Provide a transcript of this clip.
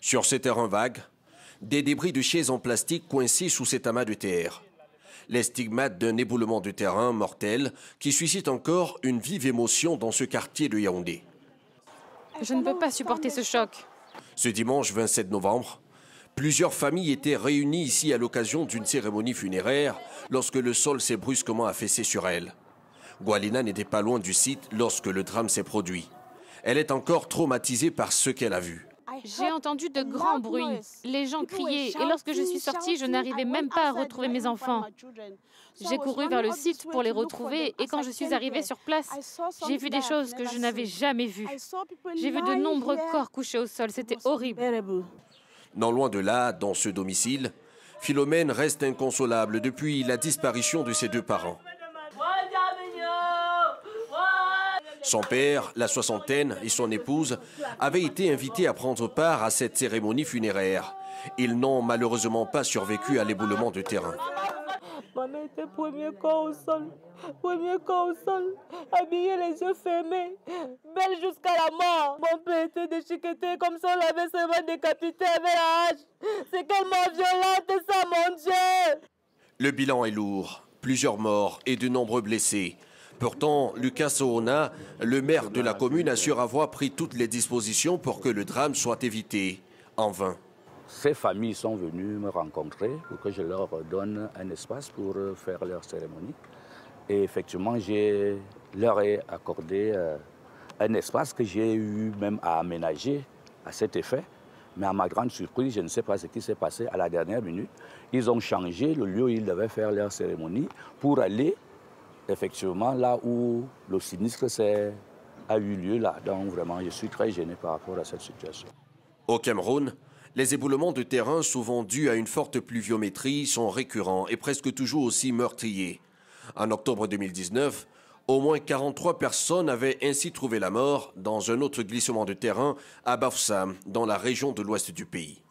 Sur ces terrains vagues, des débris de chaises en plastique coincés sous cet amas de terre. Les stigmates d'un éboulement de terrain mortel qui suscite encore une vive émotion dans ce quartier de Yaoundé. Je ne peux pas supporter ce choc. Ce dimanche 27 novembre, plusieurs familles étaient réunies ici à l'occasion d'une cérémonie funéraire lorsque le sol s'est brusquement affaissé sur elle. Gwalina n'était pas loin du site lorsque le drame s'est produit. Elle est encore traumatisée par ce qu'elle a vu. J'ai entendu de grands bruits. Les gens criaient et lorsque je suis sortie, je n'arrivais même pas à retrouver mes enfants. J'ai couru vers le site pour les retrouver et quand je suis arrivée sur place, j'ai vu des choses que je n'avais jamais vues. J'ai vu de nombreux corps couchés au sol. C'était horrible. Non loin de là, dans ce domicile, Philomène reste inconsolable depuis la disparition de ses deux parents. Son père, la soixantaine, et son épouse avaient été invités à prendre part à cette cérémonie funéraire. Ils n'ont malheureusement pas survécu à l'éboulement de terrain. Maman était premier corps au sol, habillée les yeux fermés, belle jusqu'à la mort. Mon père était déchiqueté comme si on l'avait seulement décapité avec la hache. C'est quelle mort violente ça, mon Dieu! Le bilan est lourd, plusieurs morts et de nombreux blessés. Pourtant, Lucas Soona, le maire de la commune, assure avoir pris toutes les dispositions pour que le drame soit évité. En vain. Ces familles sont venues me rencontrer pour que je leur donne un espace pour faire leur cérémonie. Et effectivement, je leur ai accordé un espace que j'ai eu même à aménager à cet effet. Mais à ma grande surprise, je ne sais pas ce qui s'est passé à la dernière minute. Ils ont changé le lieu où ils devaient faire leur cérémonie pour aller effectivement là où le sinistre a eu lieu là. Donc vraiment, je suis très gêné par rapport à cette situation. Au Cameroun, les éboulements de terrain, souvent dus à une forte pluviométrie, sont récurrents et presque toujours aussi meurtriers. En octobre 2019, au moins 43 personnes avaient ainsi trouvé la mort dans un autre glissement de terrain à Bafoussam, dans la région de l'ouest du pays.